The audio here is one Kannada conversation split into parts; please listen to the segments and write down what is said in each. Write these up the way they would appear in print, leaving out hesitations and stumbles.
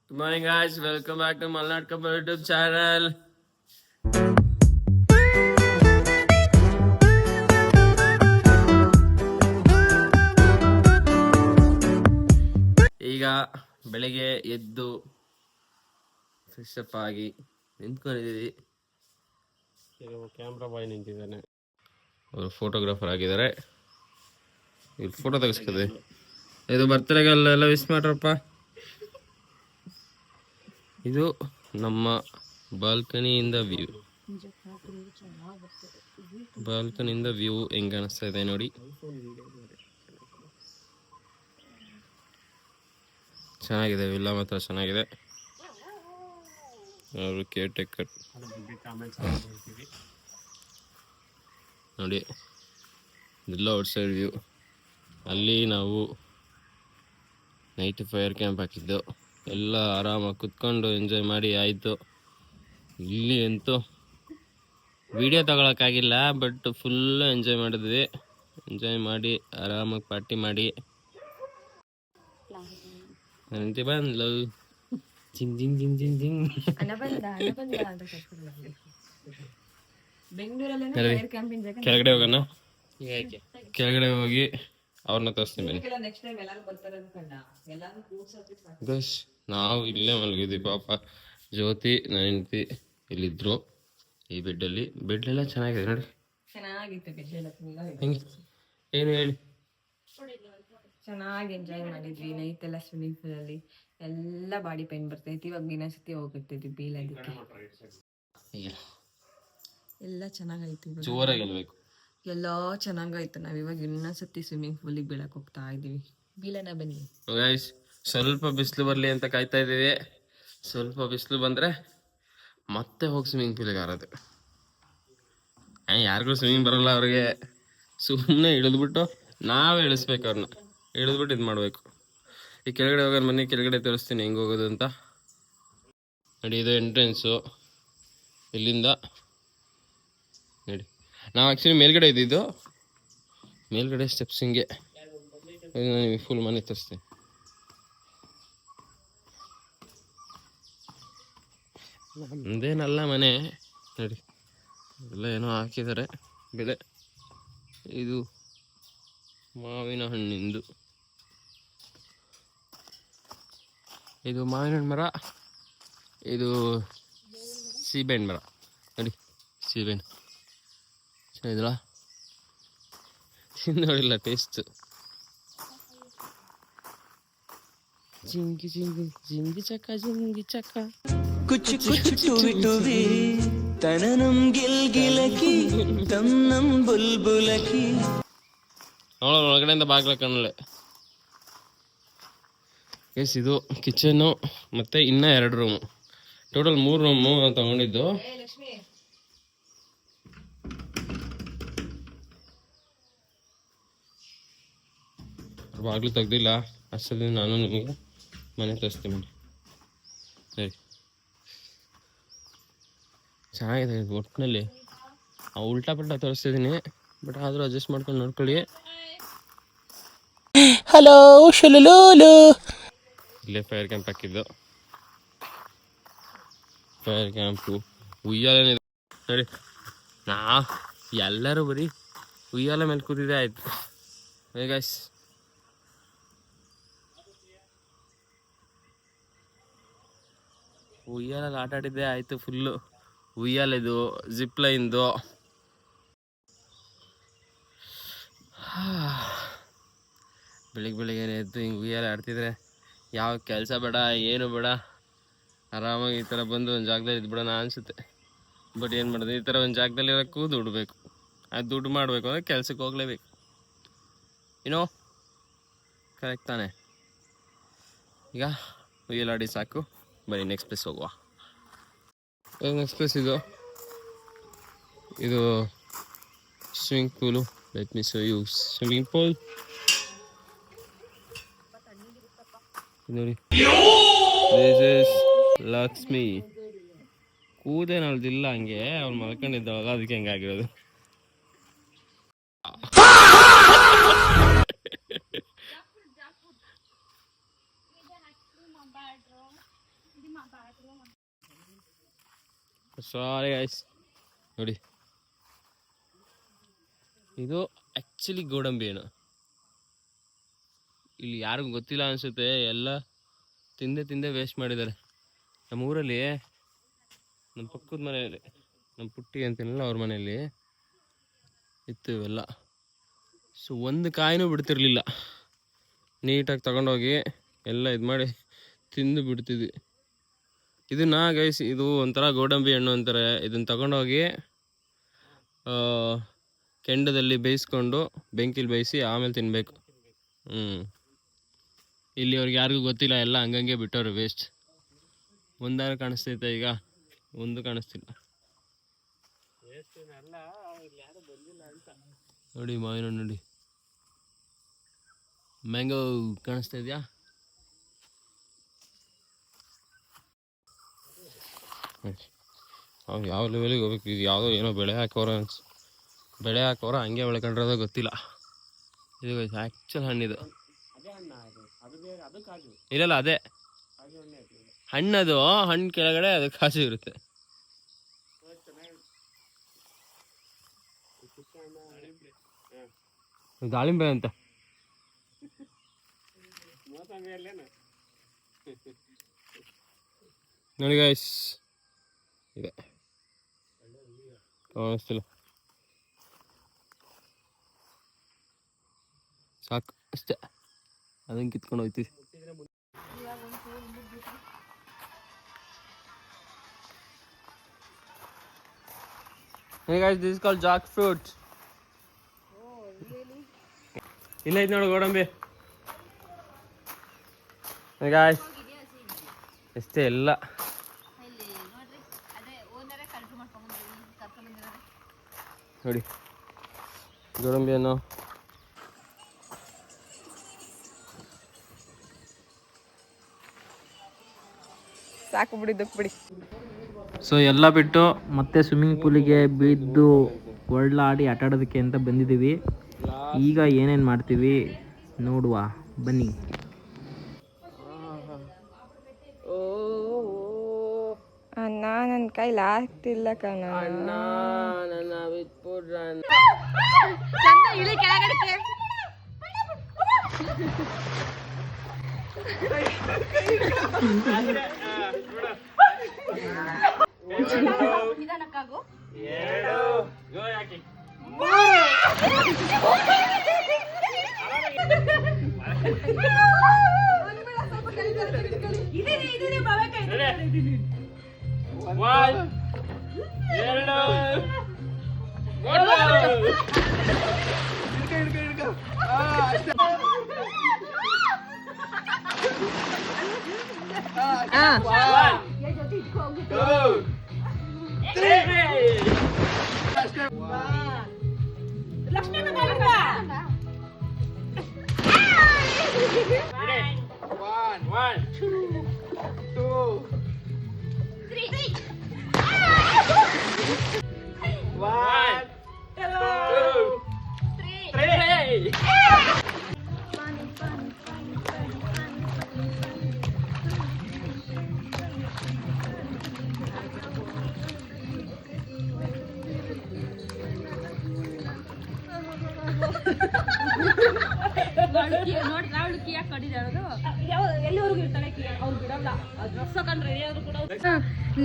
Good morning, guys. Welcome back to Malnad Couple YouTube channel. ಈಗ ಬೆಳಿಗ್ಗೆ ಎದ್ದು ಫ್ರೆಶ್ ಅಪ್ ಆಗಿ ನಿಂತ್ಕೊಂಡಿದ್ದೀವಿ. ಕ್ಯಾಮ್ರಾ ಬಾಯ್ ನಿಂತಿದ್ದಾನೆ, ಅವರು ಫೋಟೋಗ್ರಾಫರ್ ಆಗಿದ್ದಾರೆ. ಇವ್ರು ಫೋಟೋ ತೆಗಿಸ್ಕದೆ. ಇದು ಬರ್ತ್ಡೇಗೆಲ್ಲ ವಿಶ್ ಮಾಡ್ರಪ್ಪ. ಇದು ನಮ್ಮ ಬಾಲ್ಕನಿಯಿಂದ ವ್ಯೂ ಹೆಂಗ ಅನಿಸ್ತಾ ಇದೆ ನೋಡಿ. ಚೆನ್ನಾಗಿದೆ, ವಿಲ್ಲ ಮಾತ್ರ ಚೆನ್ನಾಗಿದೆ. ಅವರು ಕೇರ್ ಟೇಕರ್ ನೋಡಿ. ಇದೆಲ್ಲ ಔಟ್ ಸೈಡ್ ವ್ಯೂ. ಅಲ್ಲಿ ನಾವು ನೈಟ್ ಫೈರ್ ಕ್ಯಾಂಪ್ ಹಾಕಿದ್ದು, ಎಲ್ಲ ಆರಾಮಾಗಿ ಕುತ್ಕೊಂಡು ಎಂಜಾಯ್ ಮಾಡಿ ಆಯಿತು. ಇಲ್ಲಿ ಅಂತೂ ವಿಡಿಯೋ ತಗೊಳಕ್ಕಾಗಿಲ್ಲ, ಬಟ್ ಫುಲ್ಲು ಎಂಜಾಯ್ ಮಾಡಿದ್ವಿ. ಎಂಜಾಯ್ ಮಾಡಿ ಆರಾಮಾಗಿ ಪಾರ್ಟಿ ಮಾಡಿ ಅಂತೆ ಬಂದ್ಲು. ಜಿಂಗ್ ಜಿಂಗ್ ಜಿಂಗ್ ಜಿಂಗ್ ಜಿಂಗ್. ಕೆಳಗಡೆ ಹೋಗೋಣ. ಕೆಳಗಡೆ ಹೋಗಿ ಅವ್ರನ್ನ ತೋರಿಸ್ತೀನಿ. ಗೈಸ್, ನಾವು ಇಲ್ಲೇ ಮಲಗಿದ್ವಿ. ಪಾಪ ಜ್ಯೋತಿ ನನ್ನ ಹೆಂಡತಿ ಇಲ್ಲಿದ್ರು ಈ ಬೆಡ್ಡಲ್ಲಿ. ಬೆಡ್ಲೆಲ್ಲ ಚೆನ್ನಾಗಿದೆ ನೋಡಿ. ಹೆಂಗೆ ಏನು ಹೇಳಿ. ಚೆನ್ನಾಗಿ ಎಂಜಾಯ್ ಮಾಡಿದ್ವಿ ನೈಟ್ ಎಲ್ಲ. ಸ್ವಿಮ್ಮಿಂಗ್ ಪೂಲ್ ಅಲ್ಲಿ ಎಲ್ಲ ಬಾಡಿ ಪೇನ್ ಬರ್ತೈತಿ. ಇವಾಗ ಇನ್ನೊಂದ್ಸತಿ ಹೋಗಿರ್ತಿದ್ವಿ ಬೀಳೋದಕ್ಕೆ. ಎಲ್ಲ ಚೆನ್ನಾಗೈತಿ, ಜೋರಾಗಿ ಗೆಲ್ಬೇಕು. ಎಲ್ಲ ಚೆನ್ನಾಗಾಯ್ತು. ನಾವ್ ಇವಾಗ ಇನ್ನೊಂದ್ಸತಿ ಸ್ವಿಮ್ಮಿಂಗ್ ಪೂಲಿಗೆ ಬೀಳಕ್ ಹೋಗ್ತಾ ಇದೀವಿ. ಬೀಳನ ಬನ್ನಿ ಗೈಸ್. ಸ್ವಲ್ಪ ಬಿಸಿಲು ಬರಲಿ ಅಂತ ಕಾಯ್ತಾ ಇದ್ದೀವಿ. ಸ್ವಲ್ಪ ಬಿಸಿಲು ಬಂದರೆ ಮತ್ತೆ ಹೋಗಿ ಸ್ವಿಮ್ಮಿಂಗ್ ಪೂಲಿಗೆ ಆರೋದು. ಯಾರಿಗೂ ಸ್ವಿಮ್ಮಿಂಗ್ ಬರಲ್ಲ ಅವ್ರಿಗೆ. ಸುಮ್ಮನೆ ಇಳಿದ್ಬಿಟ್ಟು ನಾವೇ ಇಳಿಸ್ಬೇಕು ಅವ್ರನ್ನ. ಇಳಿದ್ಬಿಟ್ಟು ಇದು ಮಾಡಬೇಕು. ಈ ಕೆಳಗಡೆ ಹೋಗೋದು ಮನೆ ಕೆಳಗಡೆ ತೋರಿಸ್ತೀನಿ ಹೆಂಗೆ ಹೋಗೋದು ಅಂತ ನೋಡಿ. ಇದು ಎಂಟ್ರೆನ್ಸು. ಇಲ್ಲಿಂದ ನೋಡಿ. ನಾವು ಆ್ಯಕ್ಚುಲಿ ಮೇಲ್ಗಡೆ ಇದ್ದಿದ್ದು. ಮೇಲ್ಗಡೆ ಸ್ಟೆಪ್ಸ್ ಹಿಂಗೆ. ನಿಮಗೆ ಫುಲ್ ಮನೆ ತೋರಿಸ್ತೀನಿ. ನಮ್ದೇನಲ್ಲ ಮನೆ ನೋಡಿ. ಎಲ್ಲ ಏನೋ ಹಾಕಿದ್ದಾರೆ ಬೆಲೆ. ಇದು ಮಾವಿನ ಹಣ್ಣಿಂದು. ಇದು ಮಾವಿನ ಹಣ್ಣು ಮರ. ಇದು ಸೀಬೆಹಣ್ಣು ಮರ ನೋಡಿ. ಸೀಬೆಹಣ್ಣು ಚೆನ್ನಾಗಿದಲ್ಲ. ನೋಡಿಲ್ಲ ಟೇಸ್ಟ್. ಜಿಂಗಿ ಜಿಂಗಿ ಜಿಂಗಿ ಚಕ್ಕ ಜಿಂಗಿ ಚಕ್ಕ ಕುಚ್ಚು ಕುಚ್ಚು ಟುವಿ ಟುವಿ ತನನಂ ಗಿಲ್ಗಿಲಕಿ ತನ್ನಂ ಬುಲ್ಬುಲಕಿ. ಒಳಗಡೆಯಿಂದ ಬಾಗ್ಲ ಕಾಣಲೆ. ಎಸ್, ಇದು ಕಿಚನ್ನು ಮತ್ತು ಇನ್ನೂ 2 ರೂಮು. ಟೋಟಲ್ 3 ರೂಮು ತಗೊಂಡಿದ್ದು. ಬಾಗಿಲು ತೆಗ್ದಿಲ್ಲ. ಅಷ್ಟೊಂದು ನಾನು ನಿಮಗೆ ಮನೆ ತೋರಿಸ್ತೀನಿ ಸರಿ. ಚೆನ್ನಾಗಿದೆ ಒಟ್ಟಿನಲ್ಲಿ. ಉಲ್ಟಾ ಪಲ್ಟಾ ತೋರಿಸ್ತಿದ್ದೀನಿ, ಬಟ್ ಆದರೂ ಅಡ್ಜಸ್ಟ್ ಮಾಡ್ಕೊಂಡು ನೋಡ್ಕೊಳ್ಳಿ. ಹಲೋ ಶುಲುಲೂಲು. ಇಲ್ಲೇ ಫೈರ್ ಕ್ಯಾಂಪ್ ಹಾಕಿದ್ದು. ಫೈರ್ ಕ್ಯಾಂಪು ಉಯ್ಯಾಲೇನಿದೆ ನೋಡಿ. ಎಲ್ಲರೂ ಬರೀ ಉಯ್ಯಾಲೆ ಮೇಲೆ ಕೂತಿದೆ ಆಯ್ತು. ಗೈಸ್, ಉಯ್ಯಾಲಲ್ಲಿ ಆಟ ಆಡಿದ್ದೆ ಆಯಿತು ಫುಲ್ಲು. ಉಯ್ಯಾಲೆದು, ಜಿಪ್ ಲೈನ್ದು. ಬೆಳಿಗ್ಗೆ ಎದ್ದು ಹಿಂಗೆ ಉಯ್ಯಾಲೆ ಆಡ್ತಿದ್ರೆ ಯಾವ ಕೆಲಸ ಬೇಡ, ಏನು ಬೇಡ, ಆರಾಮಾಗಿ ಈ ಥರ ಬಂದು ಒಂದು ಜಾಗದಲ್ಲಿ ಇದ್ಬಿಡೋಣ ಅನಿಸುತ್ತೆ. ಬಟ್ ಏನು ಮಾಡೋದು, ಈ ಥರ ಒಂದು ಜಾಗದಲ್ಲಿ ಇರೋಕ್ಕೂ ದುಡ್ಡು ಬೇಕು. ಅದು ದುಡ್ಡು ಮಾಡಬೇಕು ಅಂದರೆ ಕೆಲ್ಸಕ್ಕೆ ಹೋಗಲೇಬೇಕು. ಏನೋ ಕರೆಕ್ಟ್ ತಾನೆ. ಈಗ ಉಯ್ಯಾಲಾಡಿ ಸಾಕು, ಬರೀ ನೆಕ್ಸ್ಟ್ ಪ್ಲೇಸ್ ಹೋಗುವ. ನೆಕ್ಸ್ಟ್ ಪ್ಲೇಸ್ ಇದು swimming pool. Let me show you swimming pool ನೋಡಿ. This is Lakshmi. ಕೂದೇನಲ್ದಿಲ್ಲ ಹಂಗೆ, ಅವ್ರು ಮಲ್ಕೊಂಡಿದ್ದವಾಗ ಅದಕ್ಕೆ ಹೆಂಗಾಗಿರೋದು. ಸಾರಿ ಗೈಸ್ ನೋಡಿ, ಇದು ಆ್ಯಕ್ಚುಲಿ ಗೋಡಂಬಿ ಹಣ್ಣು. ಇಲ್ಲಿ ಯಾರಿಗೂ ಗೊತ್ತಿಲ್ಲ ಅನಿಸುತ್ತೆ, ಎಲ್ಲ ತಿಂದೆ ವೇಸ್ಟ್ ಮಾಡಿದ್ದಾರೆ. ನಮ್ಮ ಊರಲ್ಲಿ ನಮ್ಮ ಪಕ್ಕದ ಮನೆಯಲ್ಲಿ ನಮ್ಮ ಪುಟ್ಟಿ ಅಂತೀನಲ್ಲ ಅವ್ರ ಮನೆಯಲ್ಲಿ ಇತ್ತು ಇವೆಲ್ಲ. ಸೊ ಒಂದು ಕಾಯಿನೂ ಬಿಡ್ತಿರ್ಲಿಲ್ಲ. ನೀಟಾಗಿ ತಗೊಂಡೋಗಿ ಎಲ್ಲ ಇದು ಮಾಡಿ ತಿಂದು ಬಿಡ್ತಿದ್ವಿ. ಇದನ್ನ ಗೈಸ್, ಇದು ಒಂಥರ ಗೋಡಂಬಿ ಹಣ್ಣು ಅಂತಾರೆ. ಇದನ್ನು ತಗೊಂಡೋಗಿ ಕೆಂಡದಲ್ಲಿ ಬೇಯಿಸ್ಕೊಂಡು ಬೆಂಕಿಲಿ ಬೇಯಿಸಿ ಆಮೇಲೆ ತಿನ್ನಬೇಕು. ಇಲ್ಲಿ ಅವ್ರಿಗೆ ಯಾರಿಗೂ ಗೊತ್ತಿಲ್ಲ, ಎಲ್ಲ ಹಂಗಂಗೆ ಬಿಟ್ಟವ್ರು ವೇಸ್ಟ್. ಒಂದಾರು ಕಾಣಿಸ್ತೈತೆ ಈಗ, ಒಂದು ಕಾಣಿಸ್ತಿಲ್ಲ ನೋಡಿ. ಮಾವಿನ ನೋಡಿ, ಮ್ಯಾಂಗೋ ಕಾಣಿಸ್ತಾ ಇದೆಯಾ? ಅವ್ರು ಯಾವ ಲೆವೆಲಿಗೆ ಹೋಗ್ಬೇಕು. ಇದು ಯಾವುದೋ ಏನೋ ಬೆಳೆ ಹಾಕೋರ ಹಂಗೆ ಬೆಳ್ಕೊಂಡ್ರದೋ ಗೊತ್ತಿಲ್ಲ. ಇದು ಆ್ಯಕ್ಚುಲ್ ಹಣ್ಣಿದು. ಇರಲ್ಲ, ಅದೇ ಹಣ್ಣದು. ಹಣ್ಣು ಕೆಳಗಡೆ ಅದು ಕಾಸು ಇರುತ್ತೆ. ದಾಳಿಂಬೆ ಅಂತ ನೋಡಿ ಗೈಸ್, ಇದೆ ಕಾಣಿಸ್ತಿಲ್ಲ, ಸಾಕು ಅಷ್ಟೇ. ಅದನ್ನು ಕಿತ್ಕೊಂಡು ಹೋಗ್ತೀವಿ. Hey guys, this is called jackfruit. ಇಲ್ಲ ಐತೆ ನೋಡಿ ಗೋಡಂಬಿ. Hey guys, ಎಷ್ಟೇ ಎಲ್ಲ ನೋಡಿ ಗೋಡಂಬಿಯನ್ನು. ಸಾಕು ಬಿಡಿ, ದುಃಖ ಬಿಡಿ. ಸೊ ಎಲ್ಲ ಬಿಟ್ಟು ಮತ್ತೆ ಸ್ವಿಮ್ಮಿಂಗ್ ಪೂಲಿಗೆ ಬಿದ್ದು ಒಳ್ಳಾಡಿ ಆಟಾಡೋದಕ್ಕೆ ಅಂತ ಬಂದಿದ್ದೀವಿ. ಈಗ ಏನೇನು ಮಾಡ್ತೀವಿ ನೋಡುವ ಬನ್ನಿ. ಅಣ್ಣ ನನ್ನ ಕೈಲಿ ಆಗ್ತಿಲ್ಲ ಕಣ. ಎಲ್ಲಿವರೆಗೂ ಇರ್ತಾಳೆ ಅವ್ರು ಬಿಡಲ್ಲ. ಡ್ರೆಸ್ ಹಾಕೊಂಡ್ ರೆಡಿ ಆದ್ರೂ ಕೂಡ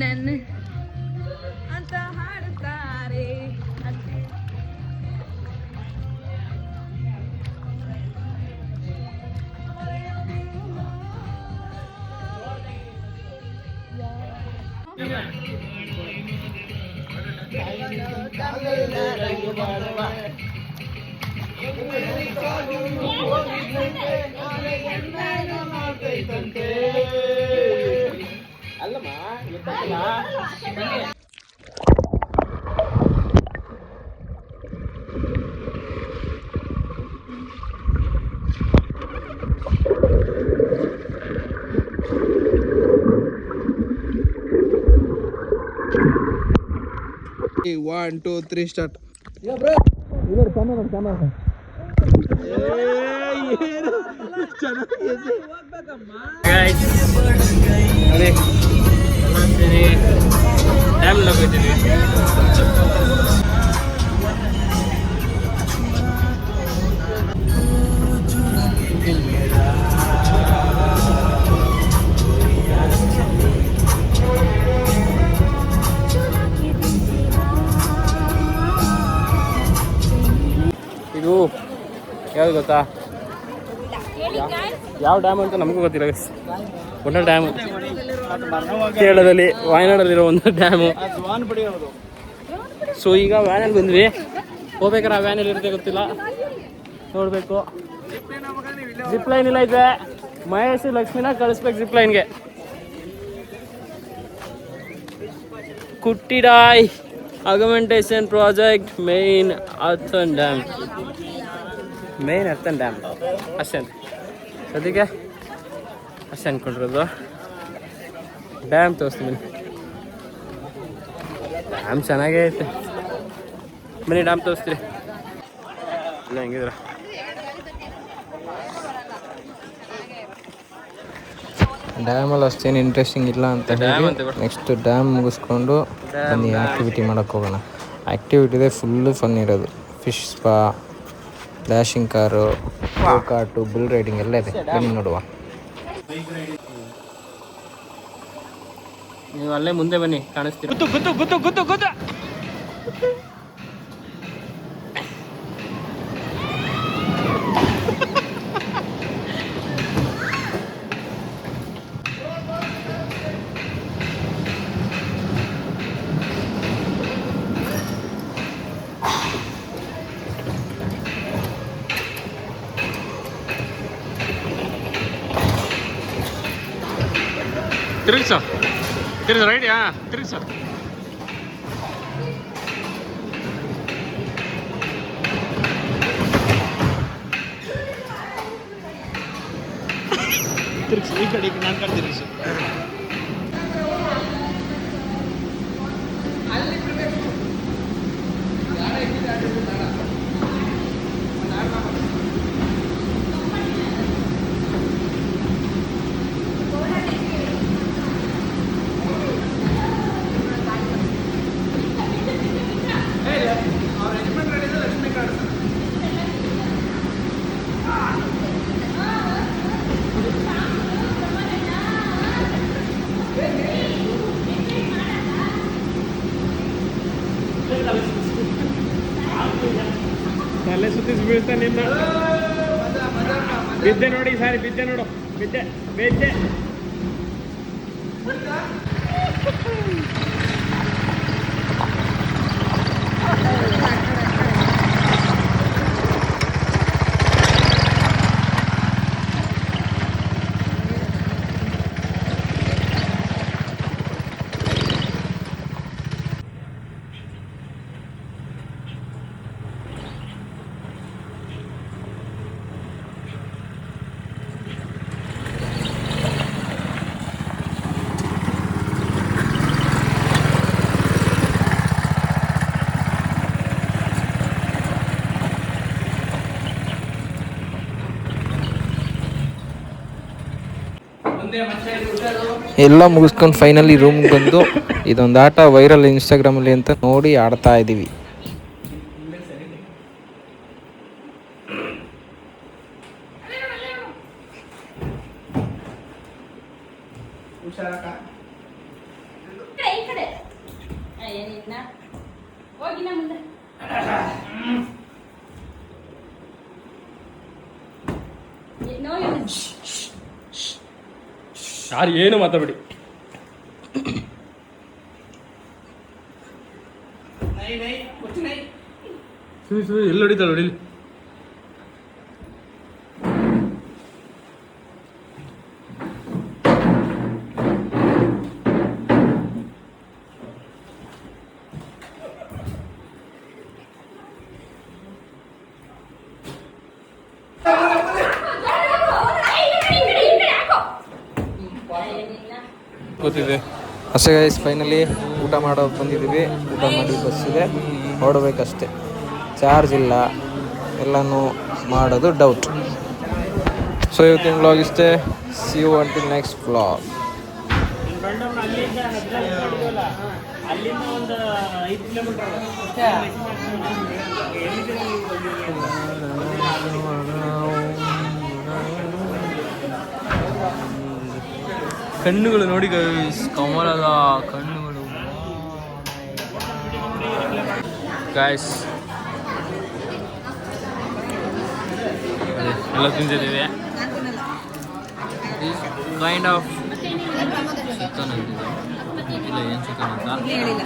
ನನ್ನ ಅಂತ ಹಾಡುತ್ತಾರೆ. One, two, three, start. Dam ಗೊತ್ತಾ? ಯಾವ ಡ್ಯಾಮ್ ಅಂತ ನಮಗೂ ಗೊತ್ತಿಲ್ಲ. ಒಂದು ಡ್ಯಾಮು ಕೇರಳದಲ್ಲಿ ವಾಯನಾಡಲ್ಲಿರೋ ಒಂದು ಡ್ಯಾಮು. ಸೊ ಈಗ ವ್ಯಾನಲ್ಲಿ ಬಂದ್ವಿ. ಹೋಗ್ಬೇಕಾರೆ ಆ ವ್ಯಾನಲ್ಲಿ ಇರುತ್ತೆ ಗೊತ್ತಿಲ್ಲ, ನೋಡಬೇಕು. ಜಿಪ್ ಲೈನ್ ಇಲ್ಲ ಇದೆ. ಮಹೇಶ್ ಲಕ್ಷ್ಮಿನ ಕಳಿಸ್ಬೇಕು ಜಿಪ್ ಲೈನ್ಗೆ. ಕುಟ್ಟಿಡಾಯ್ ಅಗ್ಮೆಂಟೇಷನ್ ಪ್ರಾಜೆಕ್ಟ್ ಮೇನ್ ಅರ್ಥನ್ ಡ್ಯಾಮ್ ಅಷ್ಟೇ ಅಂತ ಅದಕ್ಕೆ ಅಷ್ಟೇ ಅಂದ್ಕೊಂಡಿರೋದು. ಡ್ಯಾಮ್ ತೋರಿಸ್ತೀನಿ. ಡ್ಯಾಮ್ ಚೆನ್ನಾಗೇ ಐತೆ. ಬನ್ನಿ ಡ್ಯಾಮ್ ತೋರಿಸ್ತೀರಿ. ಇಲ್ಲ ಹೆಂಗಿದ್ರ ಡ್ಯಾಮಲ್ಲಿ ಅಷ್ಟೇನು ಇಂಟ್ರೆಸ್ಟಿಂಗ್ ಇಲ್ಲ ಅಂತ ನೆಕ್ಸ್ಟ್ ಡ್ಯಾಮ್ ಮುಗಿಸ್ಕೊಂಡು ಬನ್ನಿ ಆ್ಯಕ್ಟಿವಿಟಿ ಮಾಡೋಕ್ಕೆ ಹೋಗೋಣ. ಆ್ಯಕ್ಟಿವಿಟಿದೆ ಫುಲ್ಲು ಫನ್ ಇರೋದು. Fish spa, dashing car, cart, bull riding ಎಲ್ಲ ಇದೆ. ಬನ್ನಿ ನೋಡುವ. ನೀವು ಅಲ್ಲೇ ಮುಂದೆ ಬನ್ನಿ, ಕಾಣಿಸ್ತೀರ. ಗೊತ್ತು ತಿರುಗಿಸ ರೈಟ್. ತಿರುಗಿಸ. ಈ ಕಡೆ ನಾನು ಕಡೆ ತಿರುಗಿಸು. ತಲೆ ಸುತ್ತಿಸಿ ಬೀಳ್ತಾ ನಿನ್ನ. ಬಿದ್ದೆ ನೋಡಿ ಸಾರಿ, ಬಿದ್ದೆ ನೋಡು, ಬಿದ್ದೆ. ಎಲ್ಲ ಮುಗಿಸ್ಕೊಂಡು ಫೈನಲಿ ರೂಮ್ಗೆ ಬಂದು ಇದೊಂದು ಆಟ ವೈರಲ್ ಇನ್ಸ್ಟಾಗ್ರಾಮಲ್ಲಿ ಅಂತ ನೋಡಿ ಆಡ್ತಾ ಇದ್ದೀವಿ. ಯಾರು ಏನು ಮಾತಾಡಬೇಡಿ. ಎಲ್ಲಿ ಹೊಡಿತಾಳೆ ಹೊಡಿಲಿ. ಗೊತ್ತಿದೆ ಅಷ್ಟೇ ಗೈಸ್. ಫೈನಲಿ ಊಟ ಮಾಡೋಕೆ ಬಂದಿದ್ದೀವಿ. ಊಟ ಮಾಡಿ ಬಸ್ಸಿದೆ, ಹೊರಡಬೇಕಷ್ಟೆ. ಚಾರ್ಜ್ ಇಲ್ಲ, ಎಲ್ಲನೂ ಮಾಡೋದು ಡೌಟ್. ಸೊ ಇವತ್ತಿನ ವ್ಲಾಗ್ ಇಷ್ಟೇ. See you until next vlog. ಕಣ್ಣುಗಳು ನೋಡಿ ಕಮಲದ ಕಣ್ಣುಗಳು ಗಾಯ್ಸ್. ಎಲ್ಲ ತಿಂತಿದ್ದೀವಿ. ಕೈಂಡ್ ಆಫ್ ಚಿಕನ್ ಅಂತಿದೆ, ಇಲ್ಲ ಏನು ಚಿಕನ್ ಅಂತ ಹೇಳಿಲ್ಲ.